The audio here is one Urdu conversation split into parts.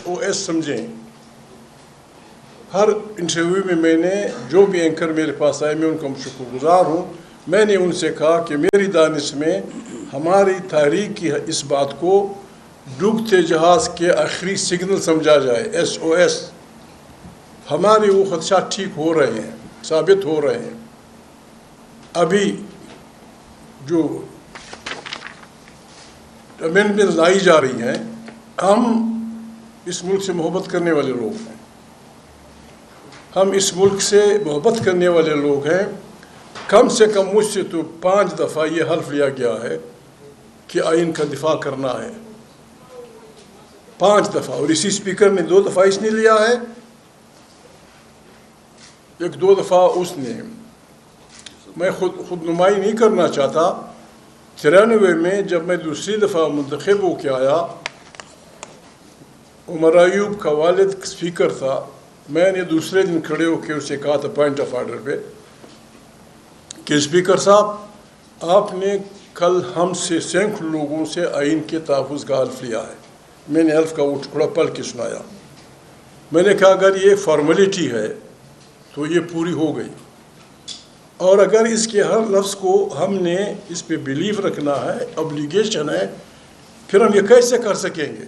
SOS سمجھیں. ہر انٹرویو میں میں نے جو بھی اینکر میرے پاس آئے میں ان کا شکر گزار ہوں. میں نے ان سے کہا کہ میری دانش میں ہماری تحریک کی اس بات کو ڈوبتے جہاز کے آخری سگنل سمجھا جائے. SOS. ہمارے وہ خدشات ٹھیک ہو رہے ہیں, ثابت ہو رہے ہیں. ابھی جو امینڈمنٹس لائی جا رہی ہیں, ہم اس ملک سے محبت کرنے والے لوگ ہیں. ہم اس ملک سے محبت کرنے والے لوگ ہیں. کم سے کم مجھ سے تو 5 دفعہ یہ حلف لیا گیا ہے کہ آئین کا دفاع کرنا ہے. 5 دفعہ. اور اسی اسپیکر نے 2 دفعہ اس نے لیا ہے, 1-2 دفعہ اس نے. میں خود نمائی نہیں کرنا چاہتا. 93 میں جب میں دوسری دفعہ منتخب ہو کے آیا, عمر ایوب کا والد اسپیکر تھا. میں نے دوسرے دن کھڑے ہو کے اسے کہا تھا پوائنٹ آف آرڈر پہ کہ اسپیکر صاحب آپ نے کل ہم سے سینکڑوں لوگوں سے آئین کے تحفظ کا حلف لیا ہے. میں نے حلف کا وہ ٹکڑا پڑھ کے سنایا. میں نے کہا اگر یہ فارمیلٹی ہے تو یہ پوری ہو گئی, اور اگر اس کے ہر لفظ کو ہم نے اس پہ بلیو رکھنا ہے, obligation ہے, پھر ہم یہ کیسے کر سکیں گے؟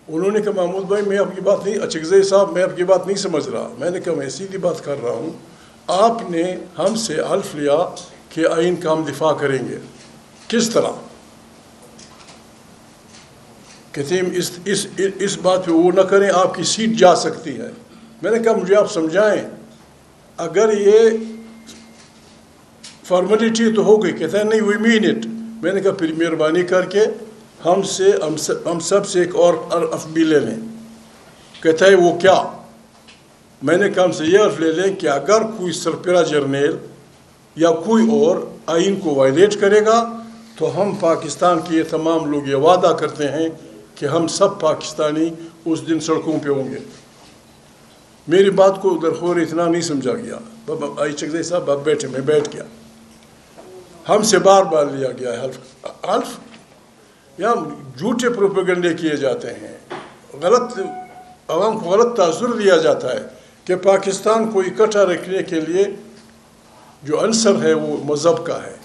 انہوں نے کہا محمود بھائی میں آپ کی بات نہیں, اچکزئی صاحب میں آپ کی بات نہیں سمجھ رہا. میں نے کہا میں سیدھی بات کر رہا ہوں. آپ نے ہم سے حلف لیا کہ آئین کا ہم دفاع کریں گے. کس طرح؟ کہتے ہیں اس بات پہ وہ نہ کریں, آپ کی سیٹ جا سکتی ہے. میں نے کہا مجھے آپ سمجھائیں, اگر یہ فارمیلٹی تو ہو گئی. کہتا ہے نہیں وی مین اٹ. میں نے کہا پھر مہربانی کر کے ہم سب سے ایک اور حرف بھی لے لیں. کہتا ہے وہ کیا؟ میں نے کہا ہم سے یہ حرف لے لیں کہ اگر کوئی سربراہ جرنیل یا کوئی اور آئین کو وائلیٹ کرے گا تو ہم پاکستان کے یہ تمام لوگ یہ وعدہ کرتے ہیں کہ ہم سب پاکستانی اس دن سڑکوں پہ ہوں گے. میری بات کو درخور اتنا نہیں سمجھا گیا. آئی چکزئی صاحب آپ بیٹھے, میں بیٹھ گیا. ہم سے بار بار لیا گیا ہے حلف. یا جھوٹے پروپیگنڈے کیے جاتے ہیں, غلط عوام کو غلط تاثر دیا جاتا ہے کہ پاکستان کو اکٹھا رکھنے کے لیے جو عنصر ہے وہ مذہب کا ہے.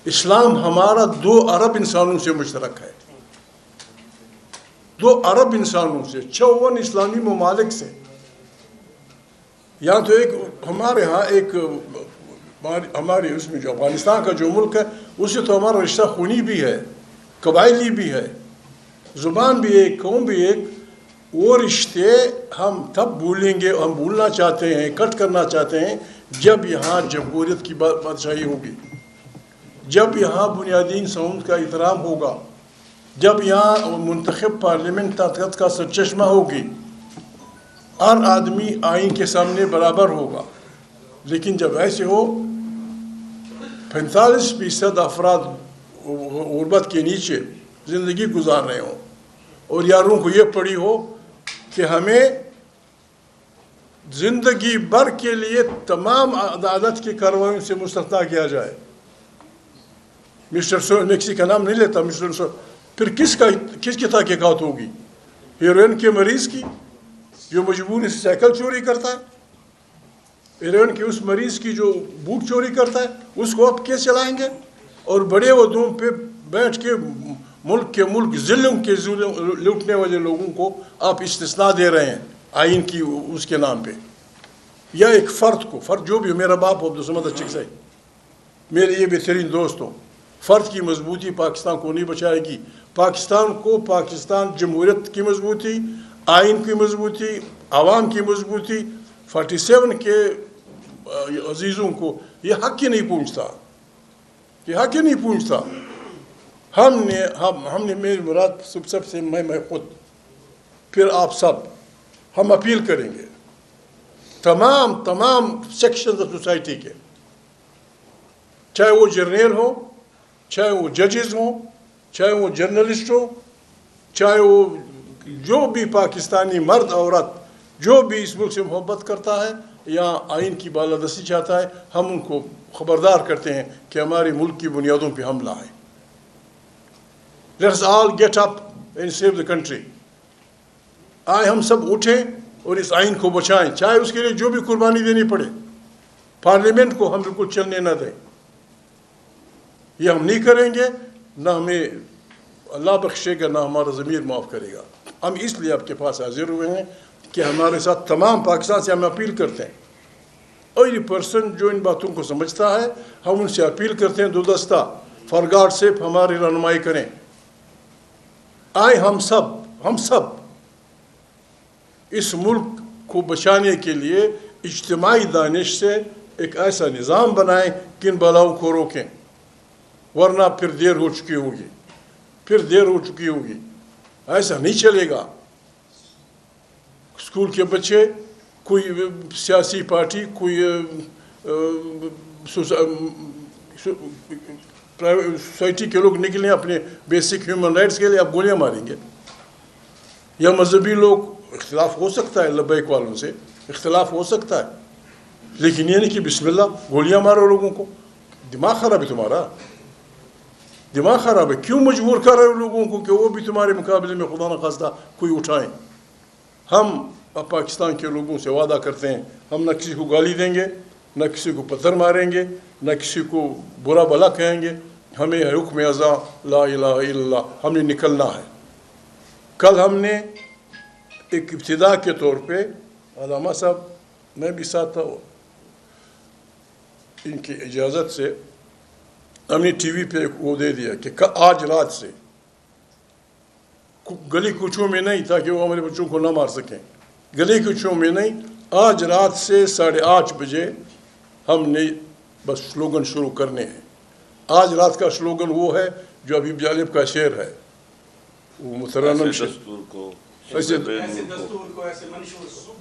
اسلام ہمارا 2 ارب انسانوں سے مشترک ہے. 2 ارب انسانوں سے, 54 اسلامی ممالک سے. یہاں تو ایک ہمارے ہاں ایک ہمارے اس میں جو افغانستان کا جو ملک ہے اس سے تو ہمارا رشتہ خونی بھی ہے, قبائلی بھی ہے, زبان بھی ایک, قوم بھی ایک. وہ رشتے ہم تب بھولیں گے, ہم بھولنا چاہتے ہیں, کٹ کرنا چاہتے ہیں جب یہاں جمہوریت کی بادشاہی ہوگی, جب یہاں بنیادی انسانوں کا احترام ہوگا, جب یہاں منتخب پارلیمنٹ طاقت کا سرچشمہ ہوگی, ہر آدمی آئین کے سامنے برابر ہوگا. لیکن جب ایسے ہو 45% افراد غربت کے نیچے زندگی گزار رہے ہوں اور یاروں کو یہ پڑی ہو کہ ہمیں زندگی بھر کے لیے تمام عدالت کی کارروائیوں سے مستثنیٰ کیا جائے. مسٹر میکسی کا نام نہیں لیتا, مسٹر پھر کس کی تحقیقات ہوگی؟ ہیروئن کے مریض کی جو مجبوری سے سائیکل چوری کرتا ہے, ہیروئن کے اس مریض کی جو بوٹ چوری کرتا ہے, اس کو آپ کیس چلائیں گے؟ اور بڑے عہدوں پہ بیٹھ کے ملک ظلم کے لوٹنے والے لوگوں کو آپ استثناء دے رہے ہیں آئین کی اس کے نام پہ. یا ایک فرد جو بھی میرا باپ ہو عبدالصمد اچکزئی, میرے یہ بہترین دوست ہوں, فرد کی مضبوطی پاکستان کو نہیں بچائے گی. پاکستان کو, پاکستان جمہوریت کی مضبوطی, آئین کی مضبوطی, عوام کی مضبوطی, 47 کے عزیزوں کو یہ حق ہی نہیں پہنچتا, یہ حق ہی نہیں پہنچتا. ہم نے میری مراد سب سے میں خود, پھر آپ سب, ہم اپیل کریں گے تمام سیکشنز آف سوسائٹی کے, چاہے وہ جرنیل ہوں, چاہے وہ ججز ہوں, چاہے وہ جرنلسٹ ہوں, چاہے وہ جو بھی پاکستانی مرد عورت جو بھی اس ملک سے محبت کرتا ہے یا آئین کی بالادستی چاہتا ہے, ہم ان کو خبردار کرتے ہیں کہ ہمارے ملک کی بنیادوں پہ حملہ ہے. Let us all get up and save the country. آئے ہم سب اٹھیں اور اس آئین کو بچائیں, چاہے اس کے لیے جو بھی قربانی دینی پڑے. پارلیمنٹ کو ہم بالکل چلنے نہ دیں. یہ ہم نہیں کریں گے, نہ ہمیں اللہ بخشے گا, نہ ہمارا ضمیر معاف کرے گا. ہم اس لیے آپ کے پاس حاضر ہوئے ہیں کہ ہمارے ساتھ تمام پاکستان سے ہم اپیل کرتے ہیں, ایوری پرسن جو ان باتوں کو سمجھتا ہے, ہم ان سے اپیل کرتے ہیں دو دستہ, فار گاڈ سیف ہماری رہنمائی کریں. آئے ہم سب اس ملک کو بچانے کے لیے اجتماعی دانش سے ایک ایسا نظام بنائیں کہ ان بلاؤں کو روکیں, ورنہ پھر دیر ہو چکی ہوگی. ایسا نہیں چلے گا. اسکول کے بچے, کوئی سیاسی پارٹی, کوئی سوسائٹی کے لوگ نکلیں اپنے بیسک ہیومن رائٹس کے لیے, آپ گولیاں ماریں گے. یا مذہبی لوگ, اختلاف ہو سکتا ہے, لبیک والوں سے اختلاف ہو سکتا ہے, لیکن یہ نہیں کہ بسم اللہ گولیاں مارو لوگوں کو. دماغ خراب ہے تمہارا, دماغ خراب ہے. کیوں مجبور کر رہے ہو لوگوں کو کہ وہ بھی تمہارے مقابلے میں خدا نخواستہ کوئی اٹھائیں؟ ہم پاکستان کے لوگوں سے وعدہ کرتے ہیں, ہم نہ کسی کو گالی دیں گے, نہ کسی کو پتھر ماریں گے, نہ کسی کو برا بھلا کہیں گے. ہمیں حکم ازاں لا الہ الا اللہ, ہم نے نکلنا ہے. کل ہم نے ایک ابتدا کے طور پہ, علامہ صاحب میں بھی ساتھ تھا, ان کی اجازت سے ہم نے ٹی وی پہ وہ دے دیا کہ آج رات سے گلی کوچوں میں نہیں, تاکہ وہ ہمارے بچوں کو نہ مار سکیں, گلی کوچوں میں نہیں, آج رات سے 8:30 بجے ہم نے بس سلوگن شروع کرنے ہیں. آج رات کا سلوگن وہ ہے جو ابھی جالب کا شعر ہے, وہ مترنم ایسے دستور کو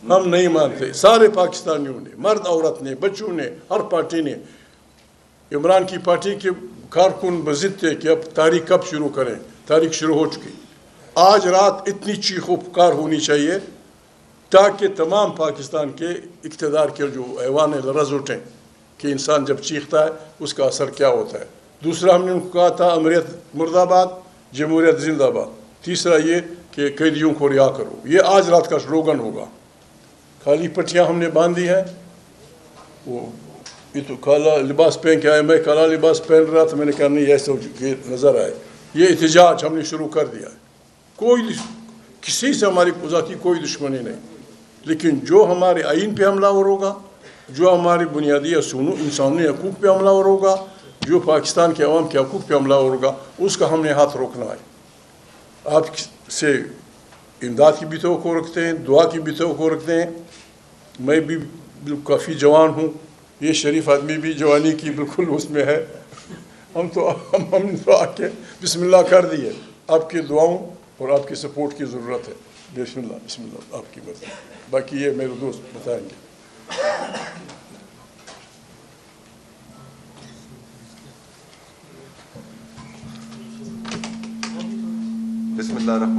ہم نہیں مانتے. سارے پاکستانیوں نے, مرد عورت نے, بچوں نے, ہر پارٹی نے. عمران کی پارٹی کے کارکن بضد تھے کہ اب تاریخ کب شروع کریں, تاریخ شروع ہو چکی. آج رات اتنی چیخ و پکار ہونی چاہیے تاکہ تمام پاکستان کے اقتدار کے جو ایوان لرز اٹھیں کہ انسان جب چیختا ہے اس کا اثر کیا ہوتا ہے. دوسرا ہم نے ان کو کہا تھا امریت مرد آباد, جمہوریت زندہ باد. تیسرا یہ کہ قیدیوں کو رہا کرو. یہ آج رات کا سلوگن ہوگا. کالی پٹیاں ہم نے باندھی ہیں, وہ یہ تو کالا لباس پہن کے آئے, میں کالا لباس پہن رہا تھا, میں نے کہا نہیں ایسے نظر آئے. یہ احتجاج ہم نے شروع کر دیا ہے. کوئی کسی سے ہماری ذاتی کوئی دشمنی نہیں, لیکن جو ہمارے آئین پہ حملہ ور ہوگا, جو ہماری بنیادی اصولوں انسانی حقوق پہ حملہ ور ہوگا, جو پاکستان کے عوام کے حقوق پہ حملہ ور ہوگا, اس کا ہم نے ہاتھ روکنا ہے. آپ سے امداد کی بھی توقع رکھتے ہیں, دعا کی بھی توقع رکھتے ہیں. میں بھی کافی جوان ہوں, یہ شریف آدمی بھی جوانی کی بالکل اس میں ہے. ہم تو آ کے بسم اللہ کر دیے. آپ کی دعاؤں اور آپ کی سپورٹ کی ضرورت ہے. بسم اللہ آپ کی مرضی. باقی یہ میرے دوست بتائیں گے. بسم اللہ الرحمن